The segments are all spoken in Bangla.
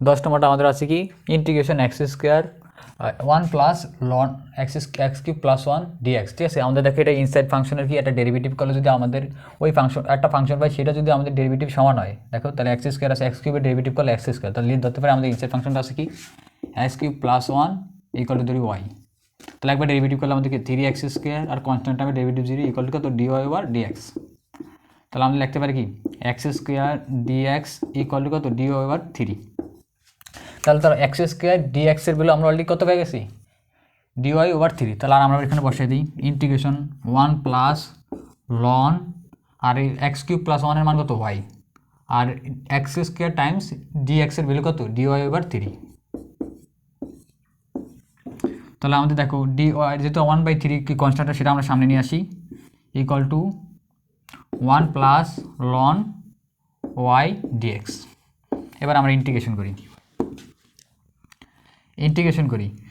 10 নম্বরটা আমাদের আছে কি integration x square 1 plus ln x cube plus 1 dx. ঠিক আছে, আমাদের দেখো এটা ইনসাইড ফাংশনের কি একটা ডেরিভেটিভ করলে যদি আমাদের ওই ফাংশন একটা ফাংশন পাই সেটা যদি আমাদের ডেরিভেটিভ সমান হয়, দেখো তাহলে এক্স স্কোয়ার আছে এক্স কিউবের ডেরিভেটিভ করলে এক্স স্কোয়ার, তাহলে ধরতে পারে আমাদের ইনসাইড ফাংশনটা আছে কি x cube plus 1 equal to ধরি ওয়াই। তাহলে একবার ডেরিভেটিভ করলে আমাদেরকে 3x স্কোয়ার আর কনস্ট্যান্ট টাইমে ডেরিভেটিভ 0 ইকুয়াল টু কত dy ওভার dx। তাহলে আমরা লিখতে পারি কি x square dx equal to কত dy ওভার 3। তাহলে তার এক্স স্কোয়ার ডিএক্স এর ভ্যালু আমরা অলরেডি কত পেয়ে গেছি dy ওভার 3। তাহলে আর আমরা এখানে বসিয়ে দিই ইন্টিগ্রেশন 1 প্লাস লন আর এই এক্স কিউব প্লাস 1 এর মান কত y আর এক্স স্কোয়ার টাইমস ডিএক্স এর ভ্যালু কত dy ওভার 3। তাহলে আমাদের দেখো dy যেহেতু 1/3 কি কনস্ট্যান্ট সেটা আমরা সামনে নিয়ে আসি equal to 1 plus loan y dx। এবার আমরা ইন্টিগ্রেশন করি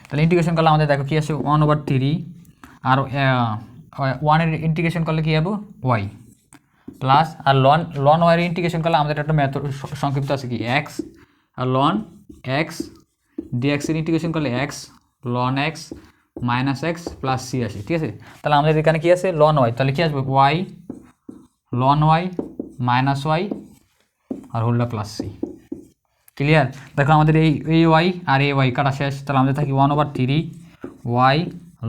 তাহলে ইন্টিগ্রেশন করলে আমাদের দেখো কি আসে 1/3 আর 1 এর ইন্টিগ্রেশন করলে কি হবে y প্লাস আর লন y এর ইন্টিগ্রেশন করলে আমাদের একটা মেথড সংক্ষিপ্ত আছে কি x আর লন x dx এর ইন্টিগ্রেশন করলে x ln x minus x plus c আসে। ঠিক আছে, তাহলে আমাদের এখানে কি আছে লন y, তাহলে কি আসবে y ln y minus y আর হোলটা প্লাস c। ক্লিয়ার, দেখো আমাদের এই y আর এই y কাটা শেষ, তাহলে আমাদের থাকি 1/3 y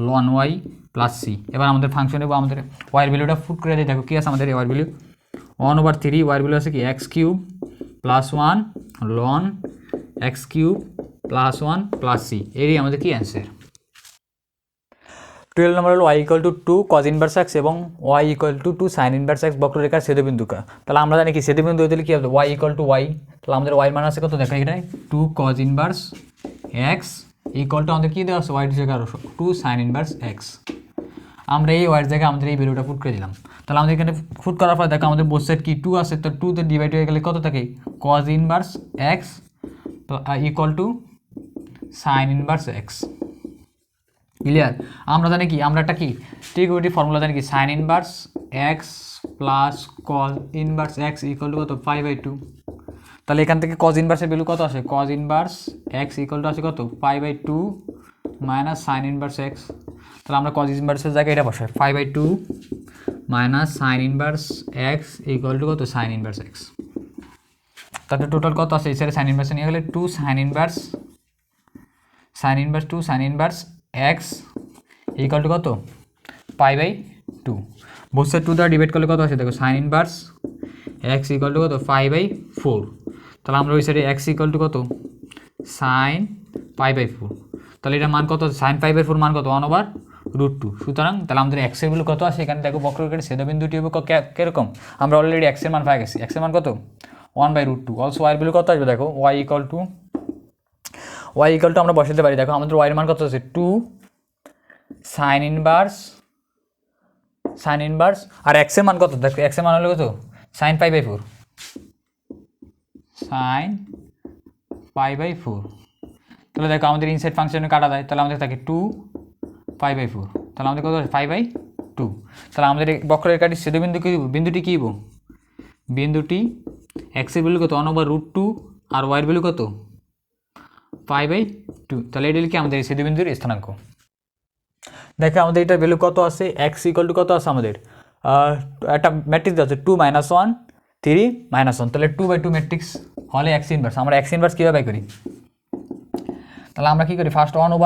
ln y plus c। এবার আমাদের ফাংশনে আমাদের y এর ভ্যালুটা ফুট করে দিই, দেখো কি আছে আমাদের y এর ভ্যালু 1/3 y এর ভ্যালু আছে কি x cube plus 1 ln x cube plus 1 plus c। এরই আমাদের কি অ্যান্সার। 12 নম্বর হলো y equal to 2 cos inverse x এবং y equal to 2 sin inverse x বক্ররেখার ছেদবিন্দুকা। তাহলে আমরা জানি কি ছেদবিন্দু দিলে কি হবে y ইকুয়াল টু y, তাহলে আমাদের y মান আছে কত দেখো এখানে 2 cos inverse x equal to আমাদের কি দেওয়া আছে y এর জায়গায় 2 sin ইনভার্স x। আমরা এই y এর জায়গায় আমাদের এই ভ্যালুটা পুট করে দিলাম। তাহলে আমাদের এখানে পুট করার পর দেখো আমাদের বোথ সাইড কি 2 আছে, তো 2 তে ডিভাইড হয়ে গেলে কত থাকে cos inverse x equal to sin inverse x। Clear, আমরা জানি কি আমরা একটা কি ট্রিগোনোমেট্রি ফর্মুলা জানি কি sin inverse x plus cos inverse x equal to কত 5/2। তাহলে এখান থেকে cos ইনভার্সের ভ্যালু কত আসে cos inverse x equal to আসে কত 5/2 মাইনাস sin ইনভার্স x। তাহলে আমরা cos ইনভার্সের জায়গায় এটা বসাই 5/2 minus sin inverse x equal to কত sin ইনভার্স x। তাহলে টোটাল কত আসে এর sin ইনভার্স নিয়ে গেলে 2 sin inverse 2 sin inverse x equal to কত 5/2। বোথ সাইড 2 দ্বারা ডিভাইড করলে কত আসে দেখো sin inverse x equal to কত 5/4। তাহলে আমরা ওই সাইডে x ইকুয়াল টু কত sin 5/4, তাহলে এটা মান কত sin 5/4 মান কত 1/√2। সুতরাং তাহলে আমাদের x এর ভ্যালু কত আসে এখানে দেখো বক্ররেখার ছেদবিন্দুটি হবে কিরকম, আমরা অলরেডি x এর মান পেয়ে গেছি, x এর মান কত 1/√2। অলসো y এর ভ্যালু কত আসবে দেখো y ইকুয়াল টু আমরা বসাতে পারি, দেখো আমাদের y এর মান কত আছে 2 sin ইনভার্স আর x এর মান কত দেখো x এর মান হলো কত sin 5/4 তাহলে দেখো আমাদের ইনসাইড ফাংশনে কাটা যায়, তাহলে আমাদের থাকে 2 5/4, তাহলে আমাদের কত 5/2। তাহলে আমাদের বক্ররেখাটির ছেদবিন্দুটি কি বিন্দুটি x এর ভ্যালু কত 1/√2 আর y এর ভ্যালু কত 5/2। তাহলে এটা কি আমাদের ছেদবিন্দুর স্থানাঙ্ক। দেখো আমাদের এটার ভ্যালু কত আছে x ইকুয়াল টু কত আছে আমাদের একটা ম্যাট্রিক্স আছে 2 - 1 3 - 1, তাহলে 2/2 ম্যাট্রিক্স হলে x ইনভার্স। আমরা x ইনভার্স কীভাবে বাই করি, তাহলে আমরা কী করি ফার্স্ট 1/2 -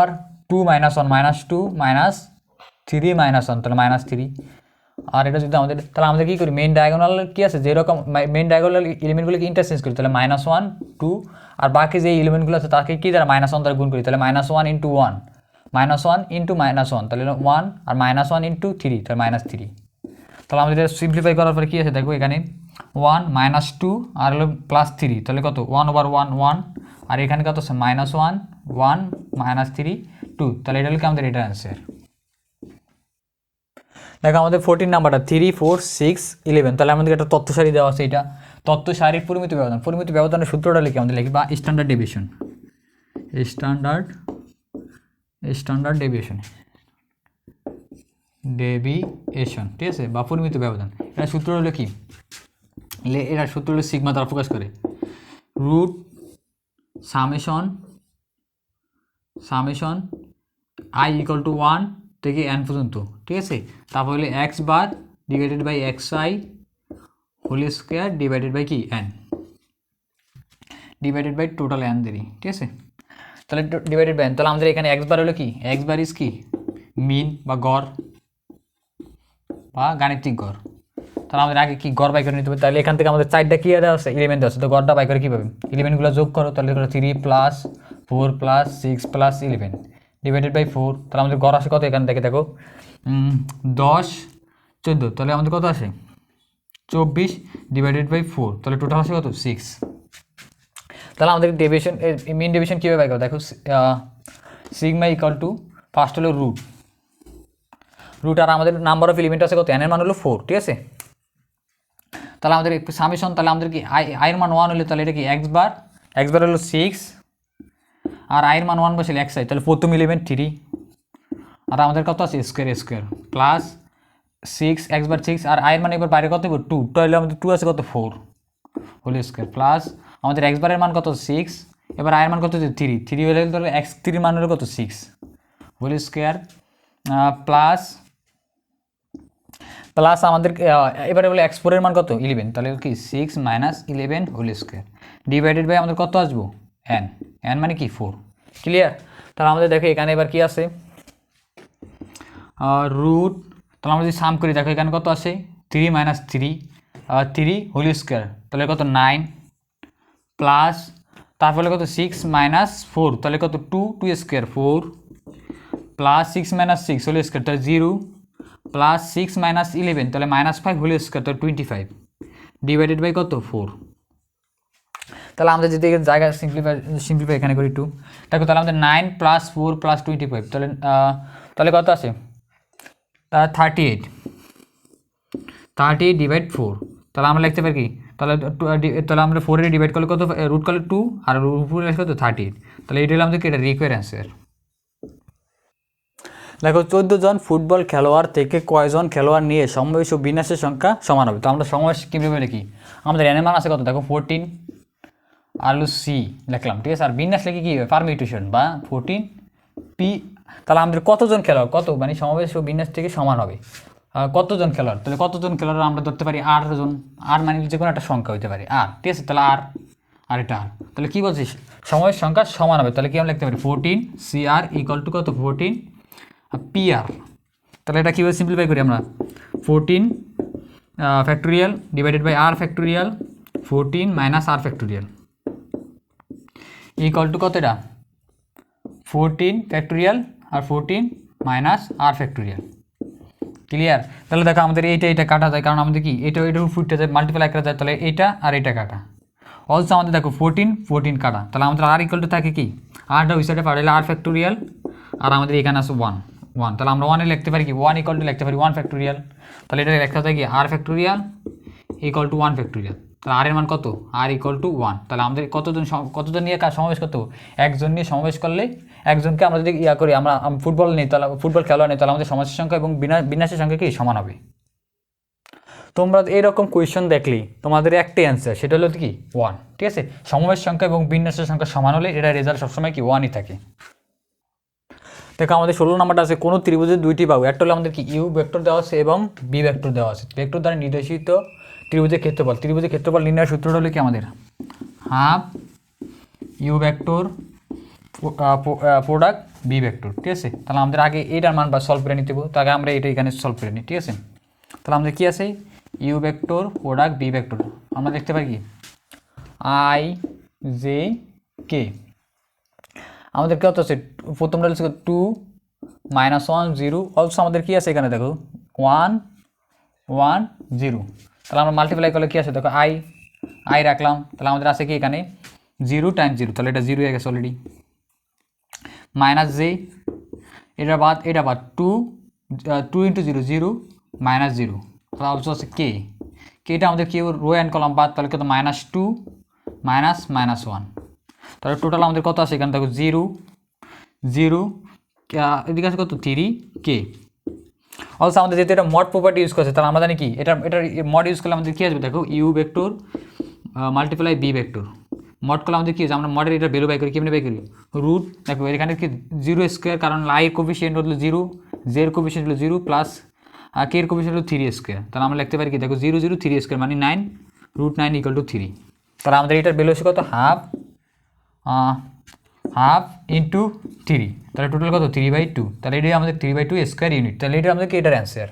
1 -2 -3 - 1, তাহলে -3। আর এটা যদি আমাদের তাহলে আমাদের কী করি মেইন ডায়াগোনাল কী আছে যেরকম মেইন ডায়াগোনাল এলিমেন্টগুলোকে ইন্টারচেঞ্জ করি, তাহলে -1 2 আর বাকি যে এলিমেন্টগুলো আছে তাকে কি দ্বারা -1 দ্বারা গুণ করি, তাহলে -1 × 1 -1 × -1 তাহলে 1 আর -1 × 3 তাহলে -3। তাহলে আমাদের এটা সিম্পলিফাই করার পরে কী আছে দেখো এখানে 1 -2 আর হলো +3, তাহলে কত 1/1 1 আর এখানে কত আছে -1 1 -3 2, তাহলে এটা হলো কি আমাদের এটার অ্যান্সার। দেখো আমাদের 14 নাম্বারটা 3 4 6 11, তাহলে আমাদের একটা তথ্য সারি দেওয়া আছে, এটা তথ্য সারির পরিমিত ব্যবধানের সূত্রটা লিখে আমাদের লিখি বা স্ট্যান্ডার্ড ডেভিয়েশন ঠিক আছে, বা পরিমিত ব্যবধান। এটা সূত্র হলো কি এটা সূত্র হলো সিগমা দ্বারা প্রকাশ করে সামেশন i ইকুয়াল টু 1 থেকে n পর্যন্ত, ঠিক আছে। তারপর হলে x bar divided by x i whole square divided by কি n divided by total n দেরি, ঠিক আছে। তাহলে ডিভাইডেড বাই n, তাহলে আমাদের এখানে এক্স বার হলো কি, এক্স বার ইজ কি মিন বা গড় বা গাণিতিক গড়। তাহলে আমাদের আগে কি গড় বাই করে নিতে হবে। তাহলে এখান থেকে আমাদের 4টা কি দেওয়া আছে, এলিমেন্ট দেওয়া আছে, তো গড়টা বাই করে কীভাবে, এলিমেন্টগুলো যোগ করো, তাহলে 3 plus 4 plus 6 plus 11 divided by 4। তাহলে আমাদের গড় আসে কত, এখান থেকে দেখো 10 14, তাহলে আমাদের কত আসে 24 ডিভাইডেড বাই 4, তাহলে টোটাল আসে কত 6। তাহলে আমাদের ডেভিয়েশন মিন ডেভিয়েশন কীভাবে বাই করো, দেখো সিগমা ইকুয়াল টু ফার্স্ট হলো রুট আর আমাদের নাম্বার অফ এলিমেন্ট আছে কত, n এর মান হলো 4, ঠিক আছে। তাহলে আমাদের সামেশন, তাহলে আমাদের কি আই এর মান 1 হলে তাহলে এটা কি এক্স বার হলো 6 আর আই এর মান 1 বসলে এক্স আই, তাহলে প্রথম এলিমেন্ট 3 আর আমাদের কত আছে স্কোয়ার প্লাস 6 এক্স বার 6 আর আই এর মান এবার বাইরে কত হবে 2, তাহলে আমাদের 2 আছে কত 4 হোল স্কোয়ার প্লাস আমাদের এক্স বারের মান কত 6, এবার আই এর মান কত 3 হলে তাহলে এক্স 3 মান হলো কত 6 হোল স্কোয়ার প্লাস আমাদের এবারে বলে x4 এর মান কত 11, তাহলে কি 6 minus 11 whole square divided by আমাদের কত আসবো n মানে কি 4, ক্লিয়ার। তাহলে আমাদের দেখো এখানে এবার কি আছে রুট, তাহলে আমরা যদি সাম করি দেখো এখানে কত আসে 3 মাইনাস 3 হোল স্কোয়ার, তাহলে কত 9 প্লাস তারপরে কত 6 মাইনাস 4, তাহলে কত 2 square 4 plus 6 minus 6 whole square, তাহলে 0 প্লাস 6 মাইনাস 11, তাহলে মাইনাস 5 হোল স্কোয়ার, তাহলে 25 ডিভাইডেড বাই কত 4। তাহলে আমাদের যদি জায়গা সিম্পলিফাই এখানে করি 2, দেখো তাহলে আমাদের 9 প্লাস 4 প্লাস 25, তাহলে কত আসে 38 ডিভাইড 4, তাহলে আমরা লিখতে পারি কি, তাহলে আমরা 4 এর ডিভাইড করলে কত, রুট করলে 2 আর উপরে আসে কত 38, তাহলে এটা হলো আমাদের কি এটা রিকোয়ার অ্যান্সার। দেখো 14 জন ফুটবল খেলোয়াড় থেকে কয়জন খেলোয়াড় নিয়ে সমাবেশ ও বিন্যাসের সংখ্যা সমান হবে। তো আমরা সমাবেশ কীভাবে লিখি, আমাদের এন এর মান আছে কত দেখো 14 আর সি লিখলাম, ঠিক আছে। আর বিন্যাস লিখি কি পারমিউটেশন বা 14 পি, তাহলে আমাদের কতজন খেলোয়াড় কত মানে সমাবেশ ও বিন্যাস থেকে সমান হবে কতজন খেলোয়াড়, তাহলে কতজন খেলোয়াড় আমরা ধরতে পারি 8 জন, আর মানে যে কোনো একটা সংখ্যা হতে পারে আর, ঠিক আছে। তাহলে আর এটা আর, তাহলে কী বলছিস সমাবেশ সংখ্যা সমান হবে, তাহলে কি আমরা লিখতে পারি 14 সি আর ইকুয়াল টু কত 14 PR, তাহলে এটা কীভাবে সিম্পলিফাই করি আমরা 14 factorial divided by r factorial 14 minus r factorial equal to কত, এটা 14 factorial r 14 minus r factorial, clear. তাহলে দেখো আমাদের এইটা কাটা যায়, কারণ আমাদের কি এটা ফুটতে যায় মাল্টিপ্লাই করা যায়, তাহলে এটা আর এটা কাটা। অলসো আমাদের দেখো 14 কাটা, তাহলে আমাদের আর ইকুয়াল টু থাকে কি আরটা ওই সাইডে পাঠালে আর ফ্যাক্টোরিয়াল আর আমাদের এখানে আছে 1, তাহলে আমরা 1 এ লিখতে পারি কি 1 ইকুয়াল টু লিখতে পারি 1 ফ্যাক্টোরিয়াল, তাহলে এটা লেখা যায় কি আর ফ্যাক্টোরিয়াল ইকুয়াল টু 1 ফ্যাক্টোরিয়াল, তাহলে আর এর মান কত আর ইকুয়াল টু 1। তাহলে আমাদের কতজন নিয়ে সমাবেশ করতে হবে, একজন নিয়ে সমাবেশ করলে একজনকে আমরা যদি করি আমরা ফুটবল নিই, তাহলে ফুটবল খেলোয়াড় নিই, তাহলে আমাদের সমাবেশের সংখ্যা এবং বিন্যাসের সংখ্যা কি সমান হবে। তোমরা এইরকম কোয়েশ্চেন দেখলেই তোমাদের একটাই অ্যান্সার, সেটা হলো কি 1, ঠিক আছে। সমাবেশ সংখ্যা এবং বিন্যাসের সংখ্যা সমান হলে এটা রেজাল্ট সবসময় কি 1ই থাকে। দেখো আমাদের 16 নাম্বারটা আছে কোনো ত্রিভুজের দুইটি বাহু, একটা হলো আমাদের কি ইউ ভেক্টর দেওয়া আছে এবং বি ভেক্টর দেওয়া আছে, ভেক্টর দ্বারা নির্দেশিত ত্রিভুজের ক্ষেত্রফল নির্ণয়ের সূত্রটা হলো কি আমাদের half u vector product b vector, ঠিক আছে। তাহলে আমাদের আগে এইটার মান বা সলভ করে নিতে হবে, তো আগে আমরা এটা এখানে সলভ করে নিই, ঠিক আছে। তাহলে আমাদের কী আছে u vector product b vector, আমরা দেখতে পাই কি আই জে কে, আমাদের কত আছে প্রথমটা হচ্ছে 2 -1 0, অলসো আমাদের কী আছে এখানে দেখো 1 1 0, তাহলে আমরা মাল্টিপ্লাই করলে কী আছে দেখো আই রাখলাম, তাহলে আমাদের আছে কি এখানে 0 টাইমস 0, তাহলে এটা 0 হয়ে গেছে অলরেডি, মাইনাস জে এটা বাদ 2 ইন্টু 0 0 মাইনাস 0, তাহলে অলসো আছে কেটা আমাদের কি রো অ্যান্ড কলাম বাদ, তাহলে কত -2 -1, তাহলে টোটাল আমাদের কত আছে এখানে দেখো 0 0 এদিকে আছে কত 3 কে। অলসো আমাদের যেহেতু এটা মড প্রপার্টি ইউজ করছে, তাহলে আমরা জানি কি এটা মড ইউজ করলে আমাদের কী আসবে দেখো u vector multiply b vector mod করলে আমাদের কী হচ্ছে, আমরা মডের এটা ভ্যালু বাই করি, কেমনি বাই করি, রুট, দেখো এখানে কি জিরো স্কোয়ার, কারণ আই এর কোফিসিয়েন্ট হলো জিরো, জে এর কোফিসিয়েন্ট হলো জিরো, প্লাস কে এর কোফিসিয়েন্ট হলো 3 স্কোয়ার। তাহলে আমরা লিখতে পারি কি, দেখো 0 0 3 স্কোয়ার মানে 9, √9 = 3। তাহলে আমাদের এটার ভ্যালু হচ্ছে কত, হাফ ইন্টু 3, তাহলে টোটাল কত 3/2, তাহলে এটাই আমাদের 3/2 স্কোয়ার ইউনিট। তাহলে এটা আমাদের কি এটার অ্যান্সার।